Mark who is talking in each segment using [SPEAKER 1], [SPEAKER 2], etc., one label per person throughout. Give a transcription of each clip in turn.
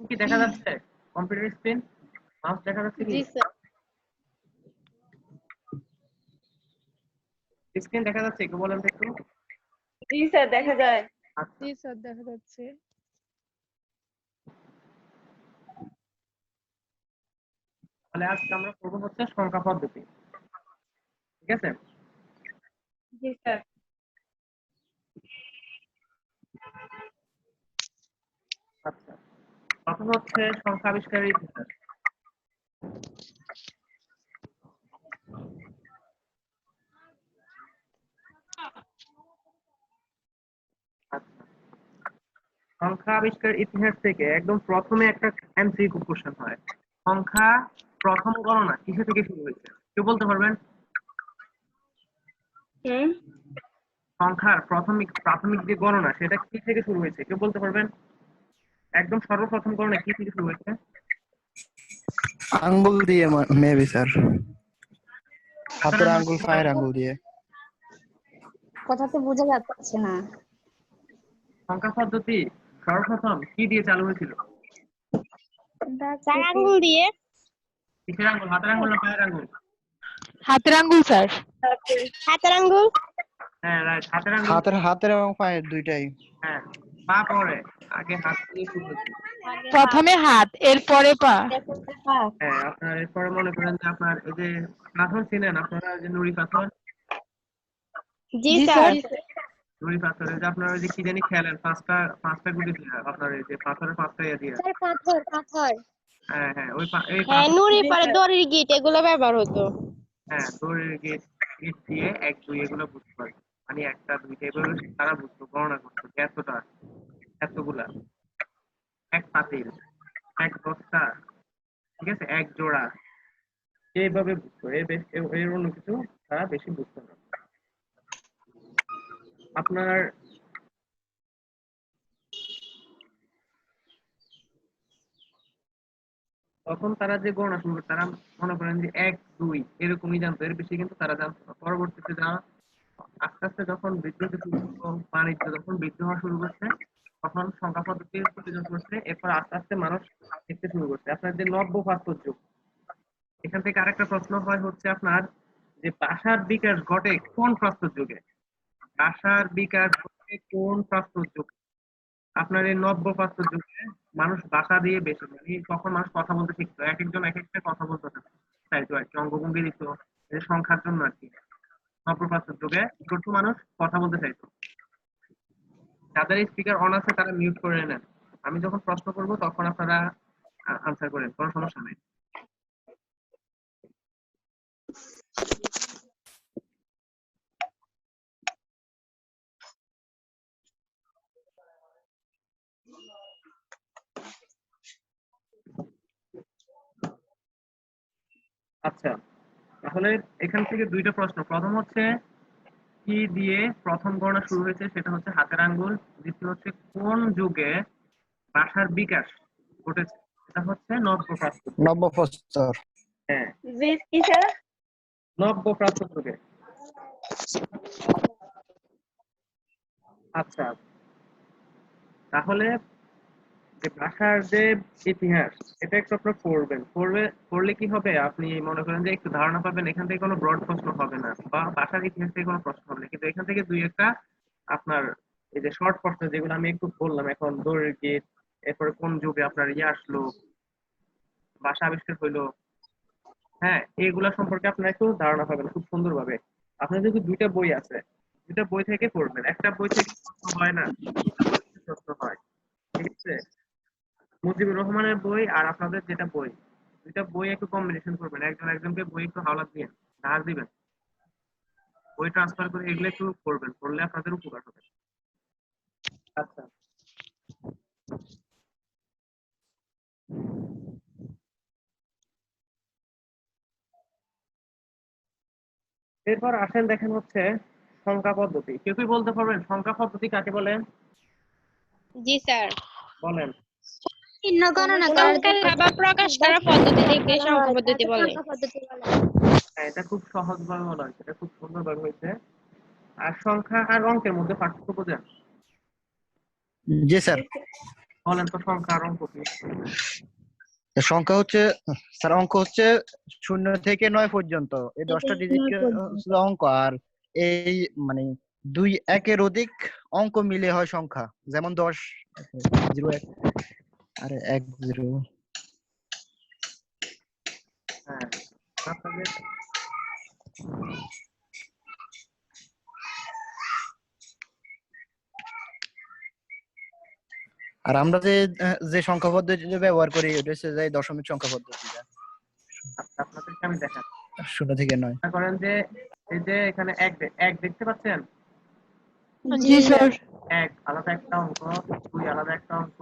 [SPEAKER 1] কি দেখা যাচ্ছে? কম্পিউটার স্ক্রিন, মাউস দেখা যাচ্ছে কি?
[SPEAKER 2] জি স্যার।
[SPEAKER 1] স্ক্রিন দেখা যাচ্ছে, একটু বলেন তো একটু।
[SPEAKER 2] জি স্যার দেখা যায়।
[SPEAKER 1] আচ্ছা,
[SPEAKER 3] জি স্যার দেখা যাচ্ছে।
[SPEAKER 1] তাহলে আজকে আমরা করবো হচ্ছে সংখ্যা পদ্ধতি। ঠিক আছে?
[SPEAKER 2] জি স্যার।
[SPEAKER 1] আচ্ছা, প্রথম হচ্ছে সংখ্যা আবিষ্কারের ইতিহাস। আচ্ছা, সংখ্যা আবিষ্কারের ইতিহাস থেকে একদম প্রথমে একটা এমসিকিউ কোশ্চেন হয়। সংখ্যা প্রথম গণনা কিসে থেকে শুরু হয়েছে? কেউ বলতে পারবেন? সংখ্যার প্রাথমিক যে গণনা সেটা কি থেকে শুরু হয়েছে? কেউ বলতে পারবেন? একদম সর্বপ্রথম গণনা কি থেকে শুরু হয়েছে?
[SPEAKER 4] আঙ্গুল দিয়ে মেবি স্যার,
[SPEAKER 1] হাতের
[SPEAKER 4] হাতের
[SPEAKER 1] আঙ্গুল
[SPEAKER 4] আঙ্গুল পায়ের আঙ্গুল দিয়ে।
[SPEAKER 5] কথা তো বোঝা যাচ্ছে না।
[SPEAKER 1] সংখ্যা পদ্ধতি সর্বপ্রথম কি দিয়ে চালু হয়েছিল?
[SPEAKER 5] চার আঙ্গুল দিয়ে।
[SPEAKER 1] কিসের আঙ্গুল? হাতের আঙ্গুল না পায়ের আঙ্গুল?
[SPEAKER 3] হাতের আঙ্গুল স্যার।
[SPEAKER 5] হাতের আঙ্গুল।
[SPEAKER 1] হ্যাঁ, রাইট, হাতের আঙ্গুল।
[SPEAKER 4] হাতের এবং পায়ের দুইটাই।
[SPEAKER 1] হ্যাঁ, পা পরে, আগে হাত দিয়ে শুরু হয়েছিল।
[SPEAKER 3] প্রথমে হাত, এরপরে পা।
[SPEAKER 1] হ্যাঁ, আপনার এরপরে মনে করেন যে আপনার এই যে পাথর চিনেন আপনারা, যে নুড়ি পাথর?
[SPEAKER 5] জি
[SPEAKER 3] জি
[SPEAKER 5] স্যার।
[SPEAKER 3] স্যার।
[SPEAKER 1] নুড়ি পাথরের যে আপনার ওই যে কি জানি খেলেন, পাঁচটা গুটি দিয়ে আপনার এই যে পাথরের পাঁচটা ইয়ে দিয়ে।
[SPEAKER 5] স্যার পাথর পাথর।
[SPEAKER 1] হ্যাঁ হ্যাঁ, এই
[SPEAKER 5] হ্যাঁ
[SPEAKER 1] পাথর।
[SPEAKER 5] নুড়ি পরে দড়ির গিট এগুলো ব্যবহার হতো।
[SPEAKER 1] হ্যাঁ, দড়ির গেট গেট দিয়ে এক দুই এগুলো বুঝতে পারবে। মানে একটা দুইটা এগুলো তারা বুঝতো, গণনা করতো যে এতটা, এতগুলা, এক পাতিল, এক বস্তা, ঠিক আছে, এক জোড়া, এইভাবে বুঝতো। এর অন্য কিছু তারা বেশি বুঝতো না। আপনার তখন তারা যে গণনা শুরু করতো, তারা মনে করেন যে এক দুই এরকমই জানতো, এর বেশি কিন্তু তারা জানতো না। পরবর্তীতে যারা আস্তে আস্তে যখন বিদ্যুৎ বাণিজ্য যখন বৃদ্ধি হওয়া শুরু করছে, তখন সংখ্যা পদ্ধতির প্রয়োজন করছে। এরপর আস্তে আস্তে মানুষ শিখতে শুরু করছে। আপনার যে নব্য প্রাচ্য যুগ, এখান থেকে আরেকটা প্রশ্ন হয় হচ্ছে আপনার, যে ভাষার বিকাশ ঘটে কোন প্রাচ্য যুগে? ভাষার বিকাশ ঘটে কোন প্রাচ্য যুগে? আপনার এই নব্য প্রাচ্য যুগে মানুষ ভাষা দিয়ে বেশি, মানে তখন মানুষ কথা বলতে শিখতো, এক একজন এক একটা কথা বলতে চাইতো আর কি, অঙ্গভঙ্গি দিত, এই সংখ্যার জন্য আর কি। নব্য প্রাচ্য যুগে কি করতো, মানুষ কথা বলতে চাইতো। যাদের স্পিকার অন আছে তারা মিউট করে নেন। আমি যখন প্রশ্ন করব তখন আপনারা আনসার করেন, কোনো সমস্যা নেই। আচ্ছা, তাহলে এখান থেকে দুইটা প্রশ্ন। প্রথম হচ্ছে কি দিয়ে প্রথম গণনা শুরু হয়েছে, সেটা হচ্ছে হাতের আঙ্গুল। দ্বিতীয় হচ্ছে কোন যুগে ভাষার বিকাশ ঘটেছে, এটা হচ্ছে নব্য প্রাচ্য যুগ।
[SPEAKER 4] নব্যপ্রস্তর।
[SPEAKER 1] হ্যাঁ,
[SPEAKER 2] জি কি স্যার?
[SPEAKER 1] নব্য প্রাচ্য যুগে। আচ্ছা, তাহলে যে ভাষার যে ইতিহাস, এটা একটু আপনার পড়লে কি হবে, আপনি মনে করেন যে একটু ধারণা পাবেন। এখান থেকে কোনো ব্রড প্রশ্ন হবে না, বা ভাষার ইতিহাস থেকে কোনো প্রশ্ন হবে না, কিন্তু এখান থেকে দুই একটা আপনার এই যে শর্ট প্রশ্ন যেগুলো আমি একটু বললাম, এখন দড়ির গেট, এরপরে কোন যুগে আপনার ইয়ে আসলো, ভাষা আবিষ্কার হইলো, হ্যাঁ, এইগুলা সম্পর্কে আপনারা একটু ধারণা পাবেন খুব সুন্দরভাবে। আপনার যদি দুইটা বই আছে, দুইটা বই থেকে পড়বেন। একটা বই থেকে প্রশ্ন হয় না, দুটা বই থেকে প্রশ্ন হয়। ঠিক আছে? মুজিবুর রহমানের বই আর আপনাদের যেটা বই, দুইটা বই একটু কম্বিনেশন করবেন, একজন একজনকে বই একটু হাওলাত দিয়ে ধার দিবেন, বই ট্রান্সফার করে এগুলো একটু পড়বেন, পড়লে আপনাদের উপকার হবে। আচ্ছা, এরপর আসেন দেখেন হচ্ছে সংখ্যা পদ্ধতি। কেউ কি বলতে পারবেন সংখ্যা পদ্ধতি কাকে বলে?
[SPEAKER 5] জি স্যার।
[SPEAKER 1] বলেন।
[SPEAKER 5] চিহ্ন গণনা করার
[SPEAKER 2] সংখ্যার
[SPEAKER 5] বা প্রকাশ করার পদ্ধতিকে সংখ্যা পদ্ধতি বলে।
[SPEAKER 1] হ্যাঁ, এটা খুব সহজভাবে বলা হয়েছে, এটা খুব সুন্দরভাবে হয়েছে। আর সংখ্যা আর অঙ্কের মধ্যে পার্থক্য বোঝেন?
[SPEAKER 4] জি স্যার।
[SPEAKER 1] বলেন তো সংখ্যা আর অঙ্ক কি?
[SPEAKER 4] সংখ্যা হচ্ছে স্যার, অঙ্ক হচ্ছে 0 থেকে 9 পর্যন্ত, এই 10টা ডিজিট অঙ্ক। আর এই মানে 2 একের অধিক অঙ্ক মিলে হয় সংখ্যা, যেমন 10, 01, আরে 10।
[SPEAKER 1] হ্যাঁ, আপনাদের
[SPEAKER 4] আর আমরা যে সংখ্যা পদ্ধতি ব্যবহার করি ওটা হচ্ছে যে দশমিক সংখ্যা পদ্ধতিটা,
[SPEAKER 1] আপনাদেরকে আমি দেখাচ্ছি।
[SPEAKER 4] 0 থেকে 9।
[SPEAKER 1] মনে করেন যে এই যে এখানে এক দেখতে পাচ্ছেন?
[SPEAKER 3] জি স্যার।
[SPEAKER 1] এক আলাদা একটা অঙ্ক, 2 আলাদা একটা অঙ্ক,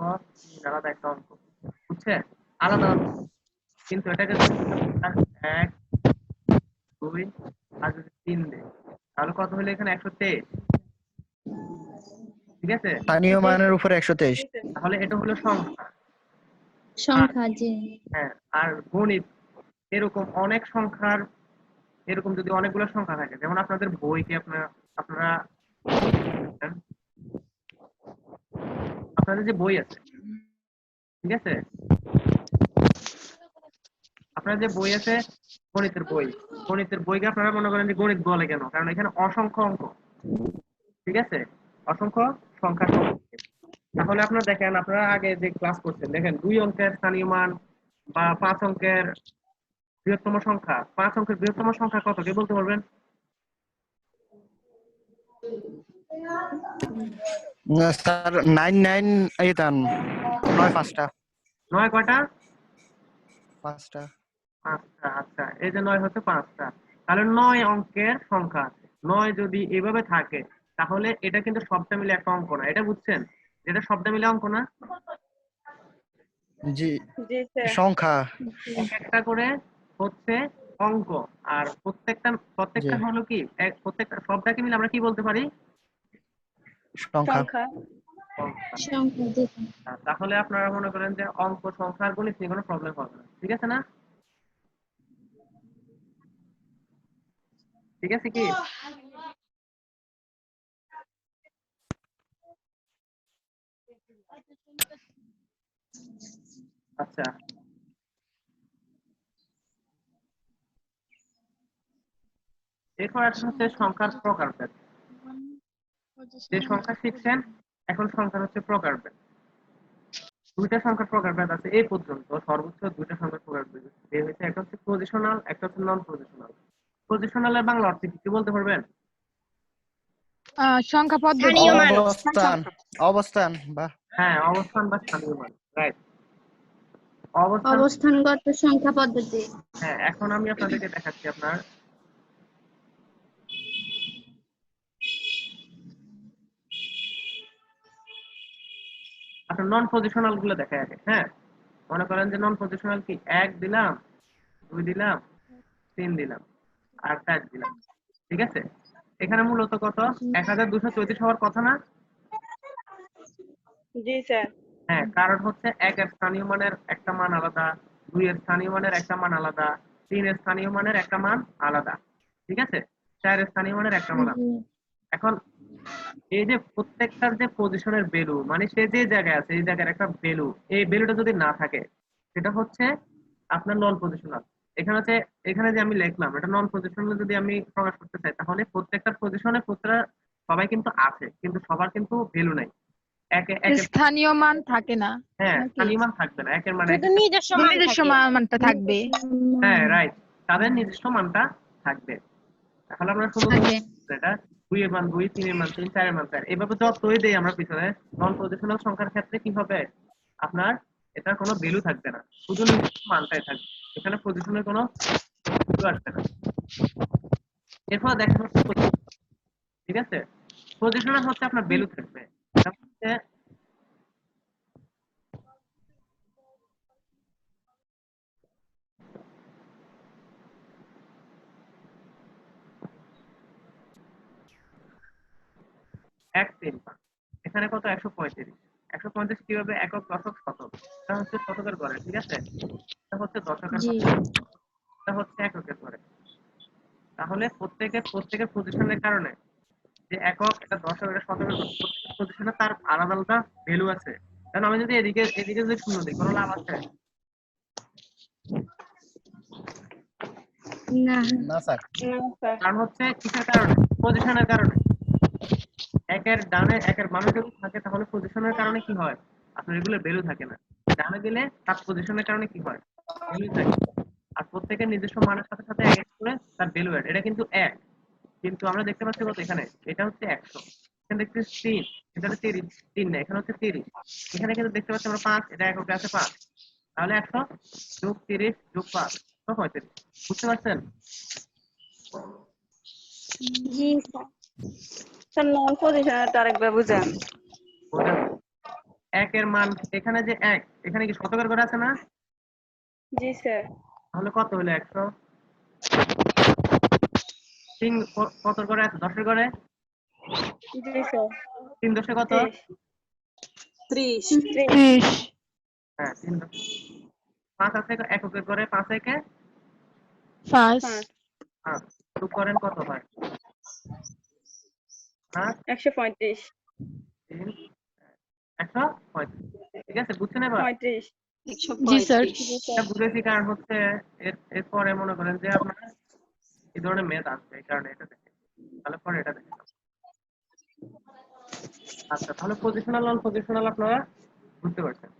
[SPEAKER 1] 3 আলাদা একটা অঙ্ক, বুঝছেন? আলাদা আলাদা। কিন্তু এটাকে যদি এক, 2 আর যদি 3 দেয়, তাহলে কত হলো এখানে? 123। ঠিক আছে?
[SPEAKER 4] স্থানীয় মানের উপরে 123।
[SPEAKER 1] তাহলে এটা হলো সংখ্যা।
[SPEAKER 5] সংখ্যা জি।
[SPEAKER 1] হ্যাঁ, আর গণিত এরকম অনেক সংখ্যার, এরকম যদি অনেকগুলো সংখ্যা থাকে, যেমন আপনাদের বইকে আপনারা আপনাদের যে বই আছে, ঠিক আছে, আপনার যে বই আছে গণিতের বইকে আপনারা মনে করেন যে গণিত বলে কেন? কারণ এখানে অসংখ্য অঙ্ক, ঠিক আছে, অসংখ্য সংখ্যা সম্পর্কে। তাহলে আপনারা দেখেন, আপনারা আগে যে ক্লাস করছেন, দেখেন 2 অঙ্কের স্থানীয় মান বা 5 অঙ্কের বৃহত্তম সংখ্যা, 5 অঙ্কের বৃহত্তম সংখ্যা কত কে বলতে পারবেন?
[SPEAKER 4] স্যার 99 এইতান 9 5টা
[SPEAKER 1] 9 কয়টা?
[SPEAKER 4] 5টা।
[SPEAKER 1] 5টা। আচ্ছা, এই যে 9 হচ্ছে 5টা, তাহলে 9 অঙ্কের সংখ্যা আছে। 9 যদি এভাবে থাকে, তাহলে এটা কিন্তু সবটা মিলে একটা অঙ্ক না, এটা বুঝছেন? এটা সবটা মিলে অঙ্ক না।
[SPEAKER 4] জি,
[SPEAKER 2] জি স্যার।
[SPEAKER 4] সংখ্যা।
[SPEAKER 1] এক একটা করে হচ্ছে অঙ্ক। আর
[SPEAKER 4] জি,
[SPEAKER 1] প্রত্যেকটা হলো কি, প্রত্যেকটা সবটাকে মিলে আমরা কি বলতে পারি?
[SPEAKER 4] সংখ্যা।
[SPEAKER 2] সংখ্যা।
[SPEAKER 1] সংখ্যা।
[SPEAKER 5] সংখ্যা জি।
[SPEAKER 1] তাহলে আপনারা মনে করেন যে অঙ্ক, সংখ্যা আর গণিত নিয়ে কোনো প্রবলেম হবে না, ঠিক আছে না? ঠিক আছে কি? আচ্ছা, এরপর আসলে হচ্ছে সংখ্যার প্রকারভেদ। যে সংখ্যা শিখছেন, এখন সংখ্যার হচ্ছে প্রকারভেদ। 2টা সংখ্যার প্রকারভেদ আছে এই পর্যন্ত, সর্বোচ্চ 2টা সংখ্যার প্রকারভেদ বের হয়েছে। একটা হচ্ছে পজিশনাল, একটা হচ্ছে নন পজিশনাল। পজিশনালের বাংলা অর্থ কি বলতে পারবেন?
[SPEAKER 3] সংখ্যা পদ্ধতি।
[SPEAKER 5] স্থানীয় মান।
[SPEAKER 4] অবস্থান, অবস্থান বা
[SPEAKER 1] হ্যাঁ, অবস্থান বা স্থানীয় মান, রাইট। অবস্থান।
[SPEAKER 5] অবস্থানগত সংখ্যা পদ্ধতি।
[SPEAKER 1] হ্যাঁ, এখন আমি আপনাদেরকে দেখাচ্ছি আপনার নন পজিশনাল গুলো দেখায় আগে। হ্যাঁ, মনে করেন যে নন পজিশনাল কি, 1 দিলাম, 2 দিলাম, 3 দিলাম, আর 4 দিলাম, ঠিক আছে? এখানে মূলত কত? 1234 হওয়ার কথা না?
[SPEAKER 2] জি স্যার।
[SPEAKER 1] হ্যাঁ, কারণ হচ্ছে 1 এর স্থানীয় মানের একটা মান আলাদা, 2 এর স্থানীয় মানের একটা মান আলাদা, 3 এর স্থানীয় মানের একটা মান আলাদা, ঠিক আছে? 4 এর স্থানীয় মানের একটা মান আলাদা। এখন এই যে প্রত্যেকটার যে পজিশনের ভ্যালু, মানে সে যে জায়গায় আছে এই জায়গার একটা ভ্যালু, এই ভ্যালুটা যদি না থাকে, সেটা হচ্ছে আপনার নন পজিশনাল। এখানে যে আমি লিখলাম, এটা নন পজিশনাল যদি আমি প্রকাশ করতে চাই, তাহলে প্রত্যেকটার পজিশনে সবাই কিন্তু আছে, কিন্তু সবার কিন্তু ভ্যালু নাই। একে একে
[SPEAKER 3] স্থানীয় মান থাকে না
[SPEAKER 1] হ্যাঁ,
[SPEAKER 3] নাকি?
[SPEAKER 1] স্থানীয় মান থাকবে না, একের মানে
[SPEAKER 5] শুধু নিজস্ব মান
[SPEAKER 3] নিজস্ব
[SPEAKER 5] থাকে।
[SPEAKER 3] মানটা থাকবে।
[SPEAKER 1] হ্যাঁ, রাইট, তাদের নিজস্ব মানটা থাকবে। তাহলে আমরা শুধু
[SPEAKER 5] থাকে।
[SPEAKER 1] এটা 2 এর মান 2, 3 এর মান 3, 4 এর মান 4, এভাবে যতই দেই আমরা পিছনে, নন পজিশনাল সংখ্যার ক্ষেত্রে কি হবে? আপনার এটার কোনো ভ্যালু থাকবে না, শুধু নিজস্ব মানটাই থাকবে, এখানে পজিশনের কোনো ভ্যালু আসবে না। এরপর দেখা হচ্ছে ঠিক আছে, পজিশনাল হচ্ছে আপনার ভ্যালু থাকবে। এটা হচ্ছে এক 3 5, এখানে কত? 135। 135 কিভাবে? একক, দশক, শতক। এটা হচ্ছে শতকের ঘরে, ঠিক আছে? এটা হচ্ছে দশকের
[SPEAKER 5] জি।
[SPEAKER 1] ঘরে, এটা হচ্ছে এককের ঘরে। তাহলে প্রত্যেকের পজিশনের কারণে, যে একক, এটা দশক, এটা শতকের ঘরে, প্রত্যেকের পজিশনে তার আলাদা আলাদা ভ্যালু আছে, কারণ আমি যদি এদিকে এদিকে যদি শূন্য দিই কোনো লাভ আছে?
[SPEAKER 5] না
[SPEAKER 4] না স্যার।
[SPEAKER 2] না স্যার।
[SPEAKER 1] কারণ হচ্ছে কিসের কারণে? পজিশনের কারণে। একের ডানে একের বামে যদি থাকে তাহলে পজিশনের কারণে কি হয়? আপনার এগুলো ভ্যালু থাকে না। ডানে দিলে তার পজিশনের কারণে কি হয়? ভ্যালু থাকে। আর প্রত্যেকের নিজস্ব মানের সাথে সাথে এক এক করে তার ভ্যালু অ্যাড। এটা কিন্তু এক, কিন্তু আমরা দেখতে পাচ্ছি কত এখানে? এটা হচ্ছে 100, এখানে দেখছি 3, এখানে 30, 3 না এখানে হচ্ছে 30, এখানে কিন্তু দেখতে পাচ্ছি আমরা 5, এটা এককে আছে 5, তাহলে 100 যোগ 30 যোগ 5 তো 35। বুঝতে পারছেন?
[SPEAKER 5] জি স্যার।
[SPEAKER 2] স্যার নন পজিশনালটা আরেকবার বুঝান।
[SPEAKER 1] বোঝেন? একের মান এখানে যে 1, এখানে কি শতকের ঘরে আছে না?
[SPEAKER 2] জি স্যার।
[SPEAKER 1] তাহলে কত হলো 100? 3 কত ঘরে আছে? 10 এর ঘরে?
[SPEAKER 2] জি স্যার।
[SPEAKER 1] 3 10 কত?
[SPEAKER 2] 30।
[SPEAKER 3] 30
[SPEAKER 1] হ্যাঁ 3 10, 5 আছে এককের ঘরে, 5 একে
[SPEAKER 3] 5
[SPEAKER 1] 5, যোগ করেন কত হয়? 5
[SPEAKER 2] 135।
[SPEAKER 1] 3 135। ঠিক আছে, বুঝছেন এবার?
[SPEAKER 2] 35।
[SPEAKER 3] জি স্যার
[SPEAKER 1] এটা বুঝেছি, কারণ হচ্ছে এরপরে মনে করেন যে আপনার এই ধরনের ম্যাথ আসবে, এই কারণে এটা দেখে তাহলে পরে এটা দেখে। আচ্ছা, তাহলে পজিশনাল নন পজিশনাল আপনারা বুঝতে পারছেন।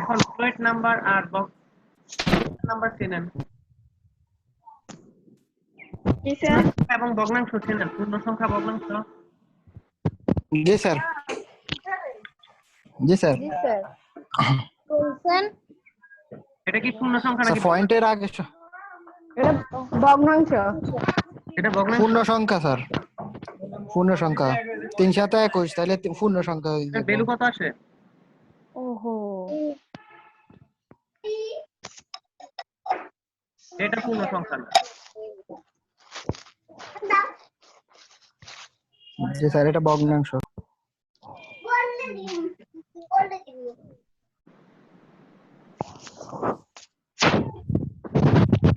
[SPEAKER 1] এখন ফ্লোট নাম্বার আর বক্স নাম্বার চেনেন
[SPEAKER 2] জি স্যার।
[SPEAKER 1] এবং ভগ্নাংশ চেনেন, পূর্ণ সংখ্যা ভগ্নাংশ।
[SPEAKER 4] জি স্যার। জি স্যার।
[SPEAKER 5] জি স্যার। বলছেন
[SPEAKER 1] এটা কি পূর্ণ সংখ্যা
[SPEAKER 4] স্যার
[SPEAKER 1] নাকি?
[SPEAKER 4] পয়েন্টের আগে
[SPEAKER 5] এটা ভগ্নাংশ।
[SPEAKER 1] এটা ভগ্নাংশ।
[SPEAKER 4] পূর্ণ সংখ্যা স্যার, পূর্ণ সংখ্যা 3 7 21, তাহলে পূর্ণ সংখ্যা হয়ে যাবে।
[SPEAKER 1] ভ্যালু কত আসে?
[SPEAKER 5] ওহো।
[SPEAKER 1] এটা পূর্ণ সংখ্যা না।
[SPEAKER 4] জি স্যার, এটা ভগ্নাংশ।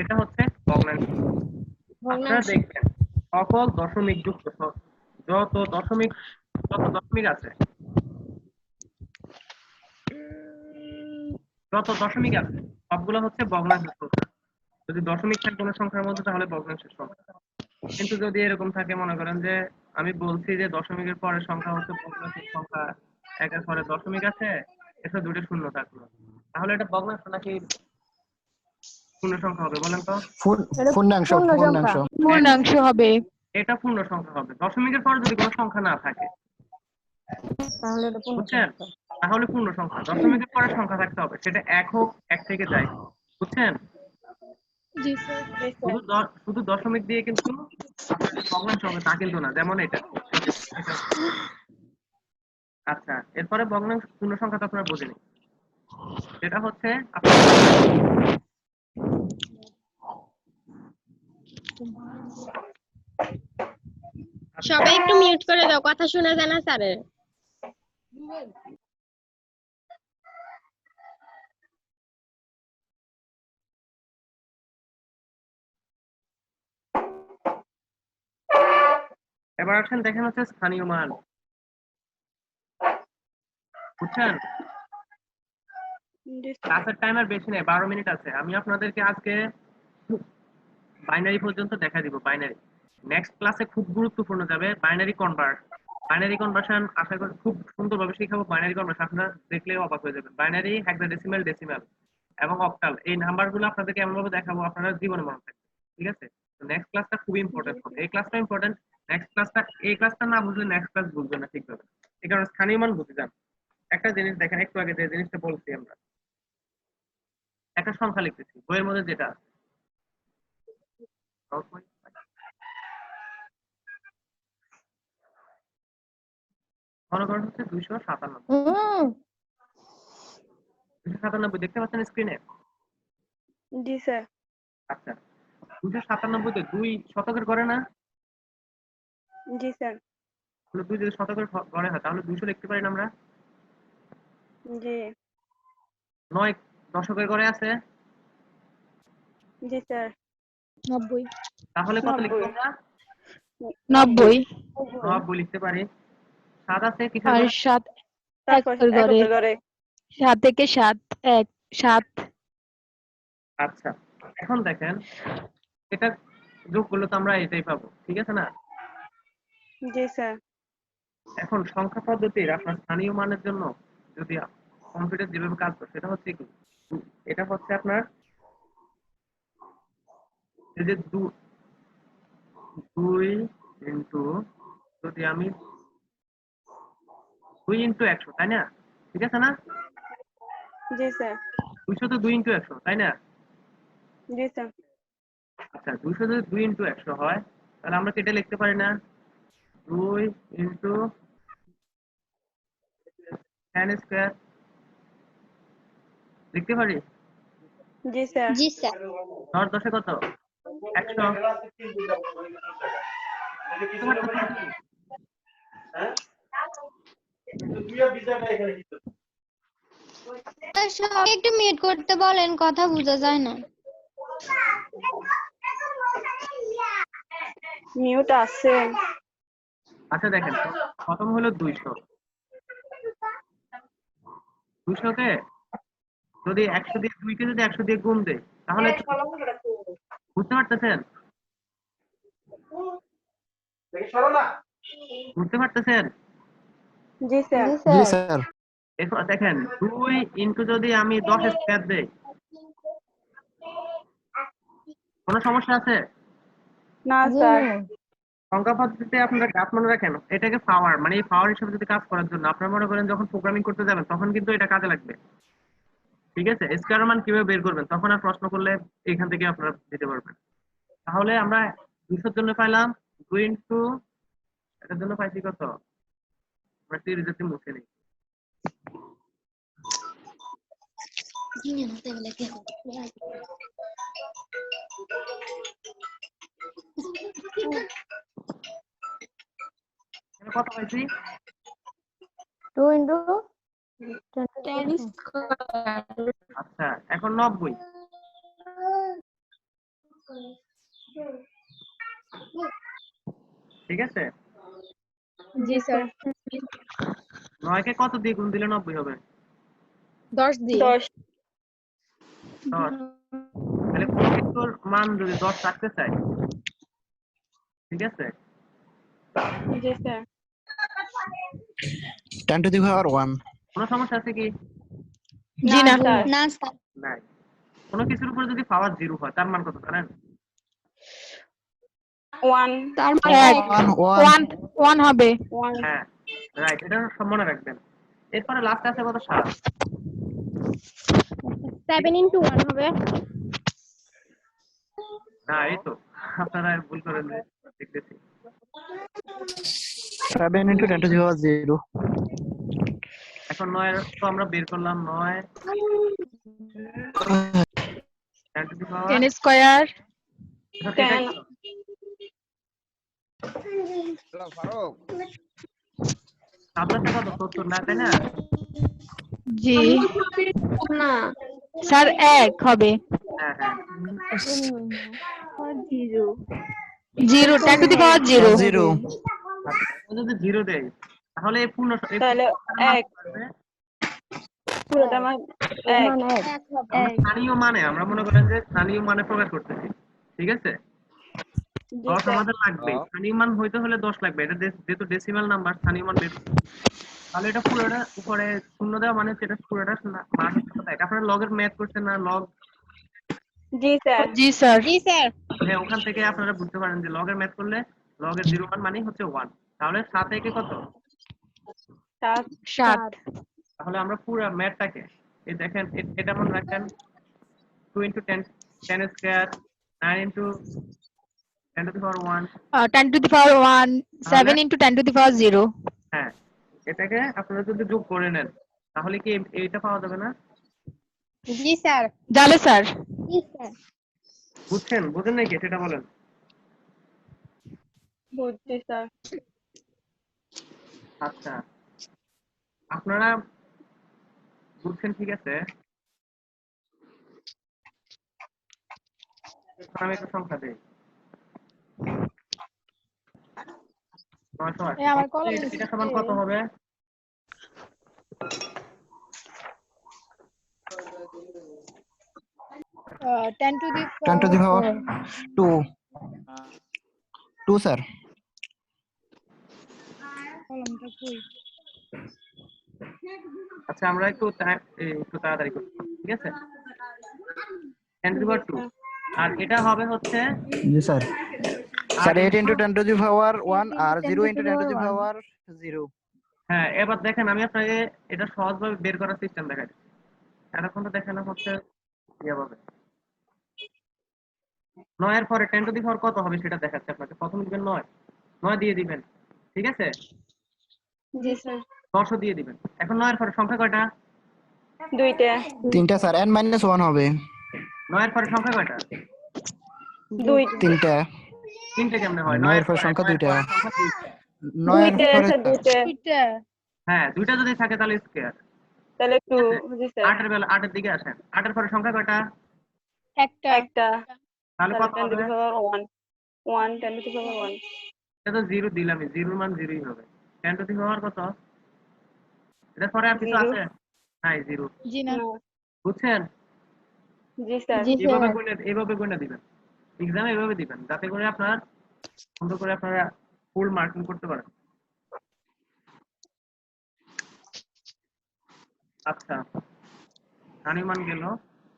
[SPEAKER 1] এটা হচ্ছে ভগ্নাংশ। আপনারা দেখবেন সকল দশমিক যুক্ত যত দশমিক আছে, যত দশমিক আছে সবগুলো হচ্ছে ভগ্নাংশের সংখ্যা। যদি দশমিক থাকে কোনো সংখ্যার মধ্যে তাহলে ভগ্নাংশের সংখ্যা। কিন্তু যদি এরকম থাকে, মনে করেন যে আমি বলছি যে দশমিকের পরের সংখ্যা হচ্ছে ভগ্নাংশের সংখ্যা, একের পরে দশমিক আছে, এসে দুটো শূন্য থাকলো, তাহলে এটা ভগ্নাংশ নাকি পূর্ণ সংখ্যা হবে বলেন তো?
[SPEAKER 4] পূর্ণাংশ, পূর্ণাংশ।
[SPEAKER 3] পূর্ণাংশ হবে
[SPEAKER 1] এটা পূর্ণ সংখ্যা হবে। দশমিকের পরে যদি কোনো সংখ্যা না থাকে,
[SPEAKER 5] তাহলে এটা পূর্ণ
[SPEAKER 1] বুঝছেন,
[SPEAKER 5] সংখ্যা।
[SPEAKER 1] তাহলে পূর্ণ সংখ্যা। দশমিকের পরে সংখ্যা থাকতে হবে, সেটা এক হোক, এক থেকে যায়, বুঝছেন?
[SPEAKER 3] জি স্যার
[SPEAKER 1] শুধু দশমিক দিয়ে কিন্তু আপনার যে ভগ্নাংশ হবে তা কিন্তু না, যেমন এটা এটা। আচ্ছা, এরপরে ভগ্নাংশ পূর্ণ সংখ্যা তো আপনারা বোঝেনি, যেটা হচ্ছে আপনার
[SPEAKER 6] সবাই একটু মিউট করে দাও, কথা শোনা যায় না স্যারের।
[SPEAKER 1] এবার আসেন দেখেন হচ্ছে স্থানীয় মান, বুঝছেন?
[SPEAKER 2] জি স্যার।
[SPEAKER 1] ক্লাসের টাইমার বেশি নেই, 12 মিনিট আছে। আমি আপনাদেরকে আজকে বাইনারি পর্যন্ত দেখা দিব। বাইনারি নেক্সট ক্লাসে খুব গুরুত্বপূর্ণ যাবে। বাইনারি কনভার্সন আশা করি খুব সুন্দরভাবে শেখাবো। বাইনারি কনভার্সন আপনারা দেখলে অবাক হয়ে যাবেন। বাইনারি, হেক্সাডেসিমাল, ডেসিমাল এবং অক্টাল, এই নাম্বারগুলো আপনাদেরকে এমন ভাবে দেখাবো আপনারা জীবনে মনে থাকবে। ঠিক আছে? নেক্সট ক্লাসটা খুব ইম্পর্টেন্ট হবে। এই ক্লাসটা ইম্পর্টেন্ট, নেক্সট ক্লাসটা, এই ক্লাসটা না বুঝলে নেক্সট ক্লাস বুঝবেন না ঠিকভাবে। এই কারণে স্থানীয় মান বুঝে যান। একটা জিনিস দেখেন, একটু আগে যে জিনিসটা বলছি আমরা, একটা সংখ্যা লিখতেছি বইয়ের মধ্যে যেটা আছে, মনে করেন হচ্ছে 297। 297 দেখতে পাচ্ছেন স্ক্রিনে?
[SPEAKER 2] জি স্যার।
[SPEAKER 1] আচ্ছা, 297 তে 2 শতকের ঘরে না?
[SPEAKER 2] জি স্যার।
[SPEAKER 1] তাহলে 2 যদি শতকের ঘরে হয় তাহলে 200 লিখতে পারি না আমরা?
[SPEAKER 2] জি।
[SPEAKER 1] 9 দশকের ঘরে আছে,
[SPEAKER 2] জি স্যার।
[SPEAKER 3] 90
[SPEAKER 1] তাহলে কত লিখবো আমরা?
[SPEAKER 3] 90
[SPEAKER 1] 90 লিখতে পারি। 7 আছে কিসের
[SPEAKER 3] আর
[SPEAKER 1] ঘরে?
[SPEAKER 3] 7
[SPEAKER 2] তারপর
[SPEAKER 3] একের ঘরে।
[SPEAKER 2] এককের ঘরে।
[SPEAKER 3] 7 থেকে 7 1 7
[SPEAKER 1] আচ্ছা, এখন দেখেন এটা যোগ করলে তো আমরা এটাই পাবো, ঠিক আছে না?
[SPEAKER 2] জি স্যার।
[SPEAKER 1] এখন সংখ্যা পদ্ধতির আপনার স্থানীয় মানের জন্য যদি কম্পিউটার যেভাবে কাজ করে সেটা হচ্ছে কি, এটা হচ্ছে আপনার এই যে 2 ইন্টু, যদি আমি 2 ইন্টু 100, তাই না? ঠিক আছে না?
[SPEAKER 2] জি স্যার।
[SPEAKER 1] 200 তো 2 ইন্টু 100, তাই না?
[SPEAKER 2] জি স্যার।
[SPEAKER 1] আচ্ছা, 200 যদি 2 ইন্টু 100 হয়, তাহলে আমরা কেটে লিখতে পারি না 2 ইন্টু 10 স্কয়ার, লিখতে পারি?
[SPEAKER 2] জি স্যার।
[SPEAKER 5] জি স্যার।
[SPEAKER 1] 10 10 কত? 100।
[SPEAKER 5] সবাই একটু মিউট করতে বলেন, কথা বোঝা যায় না।
[SPEAKER 2] মিউট আছে।
[SPEAKER 1] আচ্ছা দেখেন, প্রথম হলো 200, 200 কে যদি 100 দিয়ে 2 কে যদি 100 দিয়ে গুণ দেয় তাহলে বুঝতে পারতেছেন? বুঝতে পারতেছেন?
[SPEAKER 2] জি স্যার।
[SPEAKER 5] জি স্যার।
[SPEAKER 1] এখন দেখেন 2 ইন্টু যদি আমি 10 স্কয়ার দেই, কোনো সমস্যা আছে?
[SPEAKER 2] না স্যার।
[SPEAKER 1] সংখ্যা পদ্ধতিতে আপনারা কাজ মনে রাখেন, এটাকে পাওয়ার মানে এই পাওয়ার হিসেবে যদি কাজ করার জন্য আপনারা মনে করেন যখন প্রোগ্রামিং করতে যাবেন তখন কিন্তু এটা কাজে লাগবে, ঠিক আছে? স্কয়ার মান কিভাবে বের করবেন তখন আর প্রশ্ন করলে এখান থেকে আপনারা দিতে পারবেন। তাহলে আমরা 200 জন্য পাইলাম 2 ইন্টু, এটার জন্য পাইছি কত? আমরা সিরিজ যদি মুছে নিই, এখানে কত পাইছি?
[SPEAKER 5] 2 ইনটু
[SPEAKER 3] 10 স্কয়ার।
[SPEAKER 1] আচ্ছা, এখন 90, ঠিক আছে?
[SPEAKER 2] জি স্যার।
[SPEAKER 1] 9 কে কত দিয়ে গুণ দিলে 90 হবে?
[SPEAKER 3] 10 দিয়ে।
[SPEAKER 2] 10।
[SPEAKER 1] 10। তাহলে কোনো কিছুর মান যদি 10 রাখতে চাই, ঠিক আছে?
[SPEAKER 2] জি স্যার।
[SPEAKER 4] 10 to the power 1.
[SPEAKER 1] কোনো সমস্যা আছে কি?
[SPEAKER 3] জি না।
[SPEAKER 2] স্যার।
[SPEAKER 5] না স্যার।
[SPEAKER 1] নাই। কোনো কিছুর উপরে যদি পাওয়ার 0 হয় তার মান কত জানেন?
[SPEAKER 2] 1।
[SPEAKER 3] তার মানে 1 1 হবে।
[SPEAKER 2] 1।
[SPEAKER 1] হ্যাঁ, রাইট, এটা সব মনে রাখবেন। এরপরে লাস্টে আছে কত? 7।
[SPEAKER 6] 7 ইন্টু 1 হবে।
[SPEAKER 1] না, এই তো আপনারা ভুল করেন যে, দেখতেছি।
[SPEAKER 4] 7 into 10 to the power 0.
[SPEAKER 1] এখন 9 তো আমরা বের করলাম, 9 10 টু দি পাওয়ার
[SPEAKER 3] 10 স্কয়ার।
[SPEAKER 1] এখন এটা
[SPEAKER 2] 10।
[SPEAKER 1] সাবলাসে কত? 70 না, তাই না?
[SPEAKER 3] জি
[SPEAKER 5] না।
[SPEAKER 3] স্যার 1 হবে।
[SPEAKER 1] হ্যাঁ হ্যাঁ।
[SPEAKER 3] 0 10 টু দি পাওয়ার 0।
[SPEAKER 4] 0.
[SPEAKER 1] আচ্ছা, এখন যদি 0 দেই তাহলে এই পূর্ণ এই
[SPEAKER 2] তাহলে
[SPEAKER 1] পূর্ণটার মান
[SPEAKER 2] 1।
[SPEAKER 1] কত আসবে?
[SPEAKER 2] পুরোটা মান 1।
[SPEAKER 1] আমরা স্থানীয় মানে আমরা মনে করেন যে স্থানীয় মানে প্রকাশ করতেছি, ঠিক আছে?
[SPEAKER 2] জি
[SPEAKER 1] 10
[SPEAKER 2] স্যার।
[SPEAKER 1] আমাদের লাগবে, স্থানীয় মান হইতে হলে 10 লাগবে, এটা যেহেতু ডেসিমাল নাম্বার স্থানীয় মান বের করতে। তাহলে এটা পুরোটা উপরে শূন্য দেওয়া মানে সেটা পুরোটা মান হচ্ছে কত? এটা আপনারা লগের ম্যাথ করছেন না? লগ,
[SPEAKER 2] জি স্যার।
[SPEAKER 3] জি স্যার।
[SPEAKER 6] জি স্যার।
[SPEAKER 1] হ্যাঁ, ওখান থেকে আপনারা বুঝতে পারেন যে লগের ম্যাথ করলে লগের 0 মান মানে হচ্ছে 1। তাহলে 7 একে কত?
[SPEAKER 2] 7।
[SPEAKER 3] 7
[SPEAKER 1] তাহলে আমরা পুরো ম্যাথটাকে এই দেখেন এটা মনে রাখেন 2 into 10 10 square 9 into 10 to the power 1।
[SPEAKER 3] 10 to the power 1
[SPEAKER 1] তাহলে
[SPEAKER 3] 7 into 10 to the power 0।
[SPEAKER 1] হ্যাঁ, এটাকে আপনারা যদি যোগ করে নেন তাহলে কি এইটা পাওয়া যাবে না?
[SPEAKER 6] জি স্যার।
[SPEAKER 3] যাবে স্যার।
[SPEAKER 5] জি স্যার।
[SPEAKER 1] বুঝছেন? বুঝেন নাকি সেটা বলেন?
[SPEAKER 2] বুঝছি স্যার।
[SPEAKER 1] আচ্ছা, আপনারা বুঝছেন, ঠিক আছে? এখন আমি একটা সংখ্যা দেই, 980
[SPEAKER 3] আমার কলম
[SPEAKER 1] এটা সমান কত হবে?
[SPEAKER 3] 10 to the
[SPEAKER 4] 10 to the power 2 2 sir.
[SPEAKER 3] কলমটা কই?
[SPEAKER 1] আচ্ছা আমরা একটু তাড়াতাড়ি করব, ঠিক আছে? 10 to the power 2 আর এটা হবে হচ্ছে
[SPEAKER 4] জি sir. Sir 8 into 10 to the power 1 আর
[SPEAKER 3] 10
[SPEAKER 4] 0
[SPEAKER 3] to
[SPEAKER 4] into
[SPEAKER 3] the
[SPEAKER 4] 10 to
[SPEAKER 3] power
[SPEAKER 4] the
[SPEAKER 3] 1
[SPEAKER 4] power 0।
[SPEAKER 1] হ্যাঁ, এবার দেখেন আমি আপনাকে এটা সহজভাবে বের করার সিস্টেম দেখাই। এতক্ষণ তো দেখানো হচ্ছে ইয়েভাবে। 9 এর পরে 10 to the power কত হবে সেটা দেখাচ্ছি আপনাকে। প্রথম দিবেন 9, 9 দিয়ে দিবেন, ঠিক আছে?
[SPEAKER 2] জি স্যার
[SPEAKER 1] 10ও দিয়ে দিবেন। এখন 9 এর পরে সংখ্যা কয়টা?
[SPEAKER 2] দুইটা
[SPEAKER 4] তিনটা স্যার, n minus 1 হবে।
[SPEAKER 1] 9 এর পরে সংখ্যা কয়টা?
[SPEAKER 2] দুইটা
[SPEAKER 4] তিনটা।
[SPEAKER 1] তিনটে কেমনে হয়?
[SPEAKER 4] 9 এর পরে সংখ্যা
[SPEAKER 1] 9 এর
[SPEAKER 4] দুইটা।
[SPEAKER 1] পরে সংখ্যা দুইটা।
[SPEAKER 4] 9 এর
[SPEAKER 2] দুইটা
[SPEAKER 4] পরে
[SPEAKER 2] স্যার দুইটা
[SPEAKER 3] এটা
[SPEAKER 1] হ্যাঁ, দুইটা যদি থাকে তাহলে স্কয়ার।
[SPEAKER 2] তাহলে টু
[SPEAKER 1] ঠিক আছে?
[SPEAKER 2] জি স্যার
[SPEAKER 1] 8 এর দিকে আসেন। 8 এর পরে সংখ্যা কয়টা?
[SPEAKER 3] একটা
[SPEAKER 2] একটা
[SPEAKER 1] তাহলে
[SPEAKER 2] তাহলে
[SPEAKER 1] কত
[SPEAKER 2] 10 to
[SPEAKER 1] হবে?
[SPEAKER 2] the power 1 1 10 to the power 1
[SPEAKER 1] এটা তো 0 দিলামই, 0 এর মান 0ই হবে। 10 to the power কত? এটা পরে আর কিছু
[SPEAKER 2] 0
[SPEAKER 1] আছে? নাই, 0।
[SPEAKER 3] জি না
[SPEAKER 2] না
[SPEAKER 1] বুঝছেন?
[SPEAKER 2] জি স্যার
[SPEAKER 3] জি
[SPEAKER 1] এইভাবে গুণে দিবেন। এক্সামে এইভাবে দিবেন যাতে করে আপনার সুন্দর করে আপনারা ফুল মার্কিং করতে পারেন। আচ্ছা, স্থানীয় মান গেল।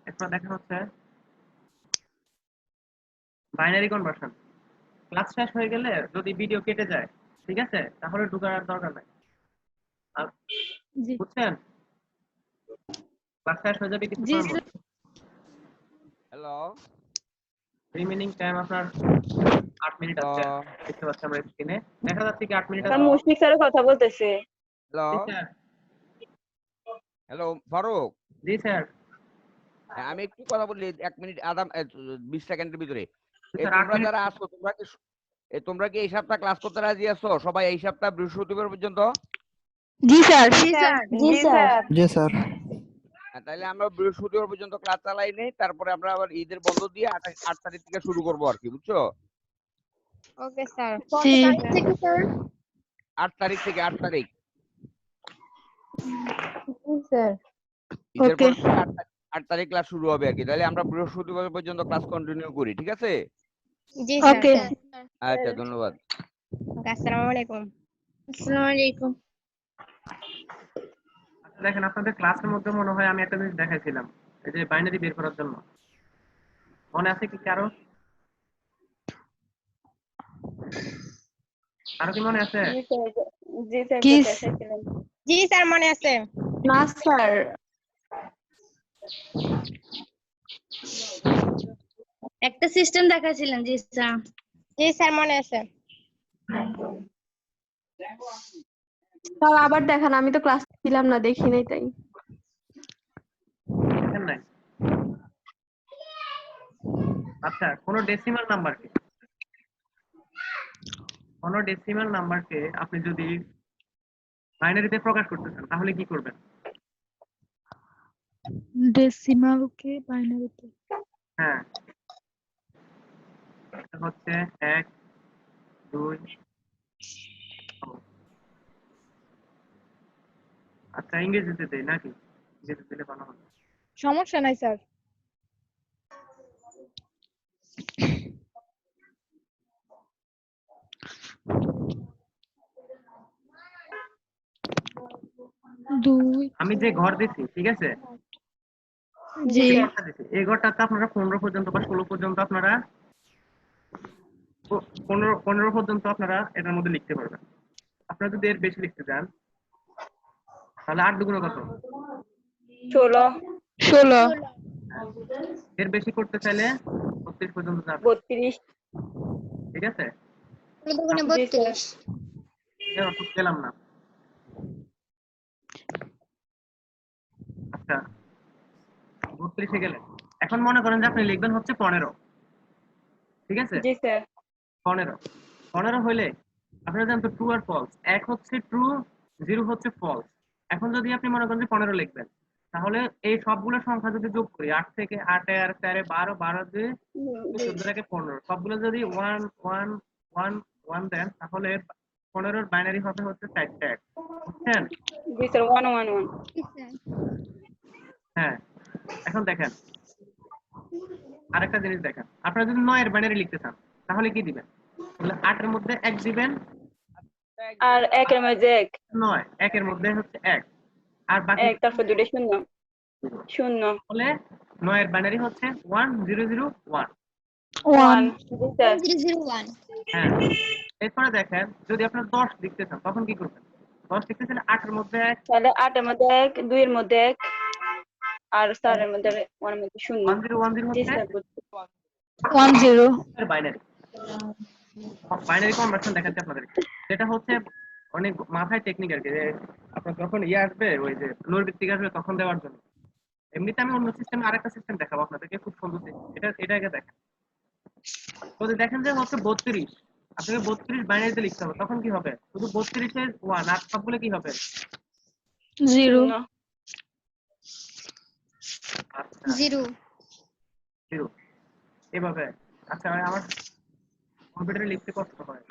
[SPEAKER 1] এরপর দেখা হচ্ছে বাইনারি কনভার্সন। ক্লাস শেষ হয়ে গেলে যদি ভিডিও কেটে যায়, ঠিক আছে, তাহলে ঢোকার আর দরকার নাই। আর
[SPEAKER 3] জি
[SPEAKER 1] বুঝছেন? ক্লাস শেষ হয়ে যাবে
[SPEAKER 3] জি
[SPEAKER 1] কিছুক্ষণের মধ্যে।
[SPEAKER 7] হ্যালো
[SPEAKER 1] রিমেনিং টাইম আপনার 8 মিনিট আছে। দেখতে পাচ্ছি আমরা স্ক্রিনে দেখা যাচ্ছে কি 8 মিনিট
[SPEAKER 2] স্যার
[SPEAKER 1] আছে।
[SPEAKER 2] মুশফিক স্যার কথা বলতেছে
[SPEAKER 7] হ্যালো
[SPEAKER 1] জি স্যার।
[SPEAKER 7] হ্যালো ফারুক,
[SPEAKER 1] জি স্যার।
[SPEAKER 7] হ্যাঁ, আমি একটু কথা বলি 1 মিনিট 20 সেকেন্ডের ভিতরে। এই
[SPEAKER 1] স্যার 8
[SPEAKER 7] তোমরা
[SPEAKER 1] মিনিট।
[SPEAKER 7] যারা আছো তোমরা কি এই সপ্তাহ ক্লাস করতে রাজি আছো সবাই এই সপ্তাহ বৃহস্পতিবার পর্যন্ত?
[SPEAKER 3] জি স্যার
[SPEAKER 2] জি স্যার
[SPEAKER 4] জি স্যার।
[SPEAKER 7] হ্যাঁ, তাহলে আমরা বৃহস্পতিবার পর্যন্ত ক্লাস চালাই নেই, তারপরে আমরা আবার ঈদের বন্ধ দিয়ে 8 তারিখ থেকে শুরু করবো আর কি, বুঝছো?
[SPEAKER 5] ওকে স্যার
[SPEAKER 3] জি
[SPEAKER 7] 8 তারিখ থেকে 8 তারিখ
[SPEAKER 5] স্যার
[SPEAKER 7] ঈদের
[SPEAKER 3] ওকে
[SPEAKER 7] পর থেকে 8 তারিখ ক্লাস শুরু হবে আর কি। তাহলে আমরা বৃহস্পতিবার পর্যন্ত ক্লাস কন্টিনিউ করি, ঠিক আছে?
[SPEAKER 5] জি স্যার
[SPEAKER 3] ওকে
[SPEAKER 7] আচ্ছা, ধন্যবাদ।
[SPEAKER 5] আসসালামু আলাইকুম আসসালামু আলাইকুম
[SPEAKER 1] আচ্ছা দেখেন আপনাদের ক্লাসের মধ্যে মনে হয় আমি একটা জিনিস দেখাইছিলাম, এই যে বাইনারি বের করার জন্য। মনে আছে কি কারো? কারো কি মনে আছে?
[SPEAKER 2] জি স্যার
[SPEAKER 3] কি?
[SPEAKER 2] দেখাইছিলেন
[SPEAKER 5] জি স্যার মনে আছে
[SPEAKER 2] না স্যার
[SPEAKER 8] একটা সিস্টেম দেখাছিলেন জি স্যার।
[SPEAKER 5] জি স্যার মনে আছে
[SPEAKER 9] তাও আবার দেখান, আমি তো ক্লাস ছিলাম না, দেখি নাই তাই।
[SPEAKER 1] দেখেন নাই? আচ্ছা, কোন ডেসিমাল নাম্বারকে আপনি যদি বাইনারিতে প্রকাশ করতে চান তাহলে কি করবেন?
[SPEAKER 3] ডেসিমালকে বাইনারিতে
[SPEAKER 1] হ্যাঁ, এটা হচ্ছে 1 2। আচ্ছা, ইংরেজিতে দেই নাকি? ইংরেজিতে দিলে ভালো হবে।
[SPEAKER 3] সমস্যা নাই স্যার 2
[SPEAKER 1] আমি যে ঘর দিছি, ঠিক আছে,
[SPEAKER 3] জি
[SPEAKER 1] এই ঘরটা দিছি, এই ঘরটাতে আপনারা 15 পর্যন্ত বা 16 পর্যন্ত আপনারা 15 পর্যন্ত আপনারা এটার মধ্যে লিখতে পারবেন। আপনারা যদি এর বেশি লিখতে চান তাহলে 8 দুগুণে কত?
[SPEAKER 2] 16
[SPEAKER 3] 16
[SPEAKER 1] এর বেশি করতে চাইলে 32 পর্যন্ত যাবে,
[SPEAKER 2] 32
[SPEAKER 1] ঠিক আছে?
[SPEAKER 5] দুগুণে
[SPEAKER 2] জি স্যার
[SPEAKER 5] 32
[SPEAKER 1] এর অত পেলাম না। আচ্ছা, 32 এ গেলেন। এখন মনে করেন যে আপনি লিখবেন হচ্ছে 15, ঠিক আছে?
[SPEAKER 2] জি স্যার
[SPEAKER 1] 15 হইলে আপনারা জানেন তো ট্রু আর ফলস। 1 হচ্ছে ট্রু, 0 হচ্ছে ফলস। এখন যদি আপনি মনে করেন যে 15 লিখবেন, তাহলে এই সবগুলো সংখ্যা যদি যোগ করি, 8 থেকে 8 আর 4 12, 12 দিয়ে 14 থেকে 15, সবগুলো যদি 1 1 1 1 দেন তাহলে 15 বাইনারি হবে হচ্ছে 4টা এক, বুঝছেন?
[SPEAKER 2] জি স্যার 111
[SPEAKER 1] হ্যাঁ, এখন দেখেন আরেকটা জিনিস দেখেন, আপনারা যদি 9 এর বাইনারি লিখতে চান তাহলে কি দিবেন? তাহলে 8 এর মধ্যে 1 দিবেন,
[SPEAKER 2] আর 1 এর মধ্যে 1
[SPEAKER 1] 9 1 এর মধ্যে হচ্ছে 1, আর বাকি
[SPEAKER 2] 1 তারপর দুটো শূন্য শূন্য
[SPEAKER 1] হলে 9 এর বাইনারি হচ্ছে 1001।
[SPEAKER 3] 1
[SPEAKER 2] জি স্যার
[SPEAKER 5] 001
[SPEAKER 1] হ্যাঁ, এরপরে দেখেন যদি আপনারা 10 লিখতে চান তখন কি করবেন? 10 লিখতে চাইলে 8 এর মধ্যে 1,
[SPEAKER 2] তাহলে 8 এর মধ্যে 1 2 এর মধ্যে 1 আর 4 এর মধ্যে 1 এর মধ্যে শূন্য
[SPEAKER 1] 1010
[SPEAKER 2] জি
[SPEAKER 1] হচ্ছে
[SPEAKER 2] স্যার বুঝছি।
[SPEAKER 3] 10
[SPEAKER 1] বাইনারি বাইনারি কনভার্সন দেখাচ্ছি আপনাদের, যেটা হচ্ছে অনেক মাথায় টেকনিক আর কি, যে আপনার যখন আসবে ওই যে লোর ভিত্তিক আসবে তখন দেওয়ার জন্য। এমনিতে আমি অন্য সিস্টেমে আরেকটা সিস্টেম দেখাবো আপনাদেরকে, খুব সুন্দর system। এটা আগে দেখেন। যদি দেখেন যে হচ্ছে 32, আপনাকে 32 বাইনারিতে লিখতে হবে, তখন কি হবে? শুধু 32 এর 1 আর সবগুলো কি হবে?
[SPEAKER 3] 0
[SPEAKER 2] শূন্য
[SPEAKER 1] আচ্ছা
[SPEAKER 5] 0
[SPEAKER 1] 0 এভাবে। আচ্ছা আমার কম্পিউটারে লিখতে কষ্ট হয়।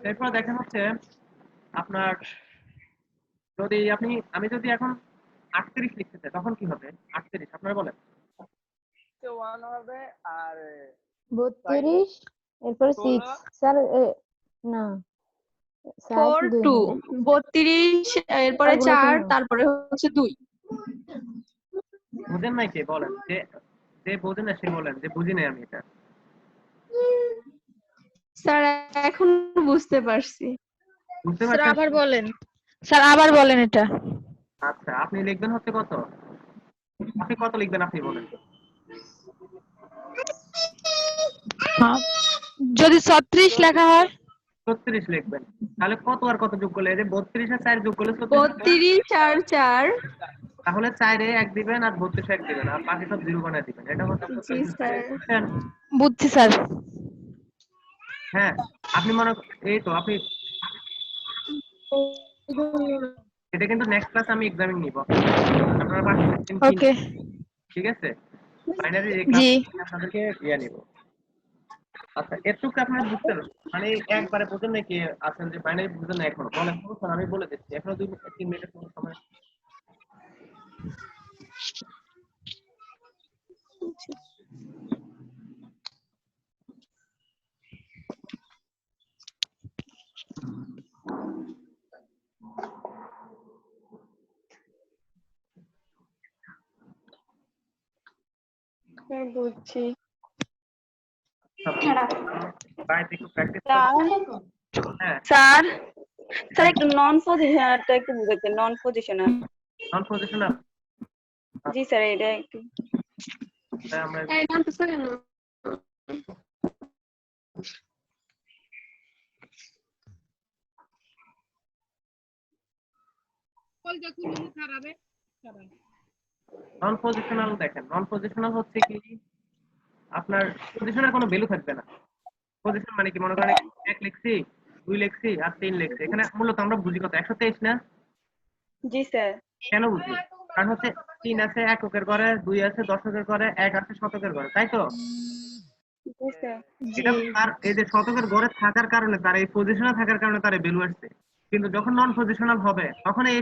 [SPEAKER 1] এরপর দেখেন হচ্ছে আপনার যদি আমি যদি এখন 38 লিখতে চাই তখন কি হবে? 38 আপনারা বলেন।
[SPEAKER 7] 1 হবে আর
[SPEAKER 10] 32 এরপরে 6 স্যার না স্যার
[SPEAKER 9] 4 2 32 এরপরে 4 তারপরে হচ্ছে 2
[SPEAKER 1] বুঝেন নাই কে বলেন, যে যে বোঝেন না সে বলেন, যে বুঝি নাই আমি এটা।
[SPEAKER 9] স্যার এখন বুঝতে পারছি
[SPEAKER 1] বুঝতে
[SPEAKER 3] স্যার
[SPEAKER 1] পারছেন?
[SPEAKER 3] আবার বলেন, স্যার আবার বলেন এটা।
[SPEAKER 1] আচ্ছা আপনি লিখবেন হচ্ছে কত? আপনি কত লিখবেন আপনি বলেন।
[SPEAKER 3] যদি 36 লেখা হয়
[SPEAKER 1] 36 লিখবেন। তাহলে কত আর কত যোগ করলে, এই যে 32 আর 4 যোগ করলে 36 হবে।
[SPEAKER 9] 32 আর 4
[SPEAKER 1] তাহলে 4 এ 1 দিবেন আর 32 এ 1 দিবেন আর বাকি সব 0 বানায় দিবেন। এটা হচ্ছে
[SPEAKER 9] জি স্যার
[SPEAKER 1] বুঝছেন?
[SPEAKER 3] বুঝছি স্যার।
[SPEAKER 1] হ্যাঁ, আপনি এই তো আপনি এটা কিন্তু নেক্সট ক্লাস আমি এক্সামিন নিব, আপনারা পাশে থাকবেন কি?
[SPEAKER 3] ওকে
[SPEAKER 1] ঠিক আছে, বাইনারি এই ক্লাস
[SPEAKER 3] জি
[SPEAKER 1] আপনাদেরকে নিব। আচ্ছা এটুকু আপনারা বুঝতে পারবেন, মানে একবারে বুঝেন নাকি আছেন যে বাইনারি বুঝেন না এখনো? বলেন সমস্যা না, আমি বলে দিচ্ছি, এখনো 2-3 মিনিটের মতো সময়।
[SPEAKER 2] স্যার বুঝছি
[SPEAKER 1] বাড়িতে একটু প্র্যাকটিস
[SPEAKER 2] স্যার
[SPEAKER 1] হ্যাঁ,
[SPEAKER 2] স্যার স্যার একটু নন পজিশনালটা একটু বুঝাতেন নন পজিশনাল
[SPEAKER 1] নন পজিশনাল।
[SPEAKER 2] জি স্যার এটা একটু
[SPEAKER 1] আমরা
[SPEAKER 9] এই জানতেছ কেন
[SPEAKER 1] নন পজিশনাল দেখেন, নন পজিশনাল হচ্ছে কি আপনার পজিশনের কোনো ভ্যালু থাকবে না। পজিশন মানে কি, মনে করেন 1 লিখছি 2 লিখছি আর 3 লিখছি, এখানে মূলত আমরা বুঝি কত 123 না?
[SPEAKER 2] জি স্যার
[SPEAKER 1] কেন বুঝি? কারণ হচ্ছে 3 আছে এককের ঘরে, 2 আছে দশকের ঘরে, 1 আছে শতকের ঘরে, তাই তো?
[SPEAKER 2] জি স্যার
[SPEAKER 1] এটা তার এই যে শতকের ঘরে থাকার কারণে, তার এই পজিশনে থাকার কারণে তার এই ভ্যালু আসছে। কিন্তু যখন নন পজিশনাল হবে তখন এই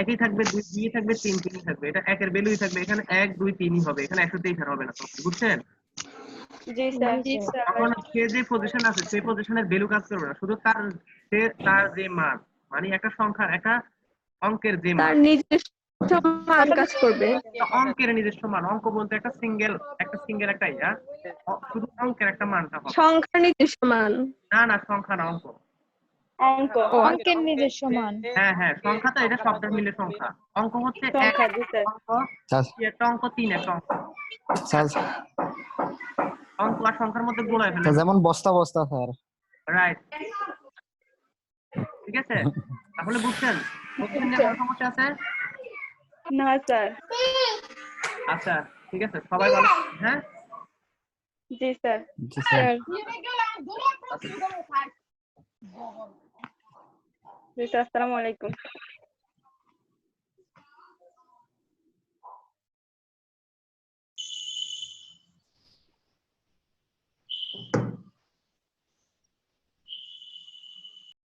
[SPEAKER 1] একই থাকবে, 2 থাকবে, 3 থাকবে, এটা একের ভ্যালুই থাকবে, এখানে 1 2 3ই হবে, এখানে 123 আর হবে না তখন, বুঝছেন?
[SPEAKER 2] জি স্যার
[SPEAKER 1] তখন সে যে পজিশন আছে সেই পজিশনের ভ্যালু কাজ করবে না, শুধু তার যে মান, মানে একটা সংখ্যার একটা অঙ্কের যে
[SPEAKER 9] তার
[SPEAKER 1] মান,
[SPEAKER 9] নিজস্ব মান কাজ করবে
[SPEAKER 1] অঙ্কের নিজস্ব মান, অঙ্ক বলতে একটা সিঙ্গেল একটা ইয়া, শুধু অঙ্কের একটা মানটা হবে।
[SPEAKER 9] সংখ্যার নিজস্ব মান
[SPEAKER 1] না সংখ্যা না, অঙ্ক।
[SPEAKER 2] অঙ্ক
[SPEAKER 3] অঙ্কের নিজস্ব মান।
[SPEAKER 1] হ্যাঁ সংখ্যা তো এটা শব্দের মিলে সংখ্যা, অঙ্ক হচ্ছে এক
[SPEAKER 2] সংখ্যা জি স্যার
[SPEAKER 1] অঙ্ক, একটা অঙ্ক 3 একটা অঙ্ক, অঙ্ক আর সংখ্যার মধ্যে গোলায় ফেলে,
[SPEAKER 4] যেমন বস্তা বস্তা স্যার।
[SPEAKER 1] রাইট। ঠিক আছে, তাহলে বুঝছেন? বুঝছেন যে কোনো সমস্যা আছে?
[SPEAKER 2] না স্যার
[SPEAKER 1] আচ্ছা ঠিক আছে, সবাই ভালো থাকবেন, হ্যাঁ
[SPEAKER 2] জি স্যার
[SPEAKER 4] জি স্যার।
[SPEAKER 2] জি স্যার আসসালামু আলাইকুম।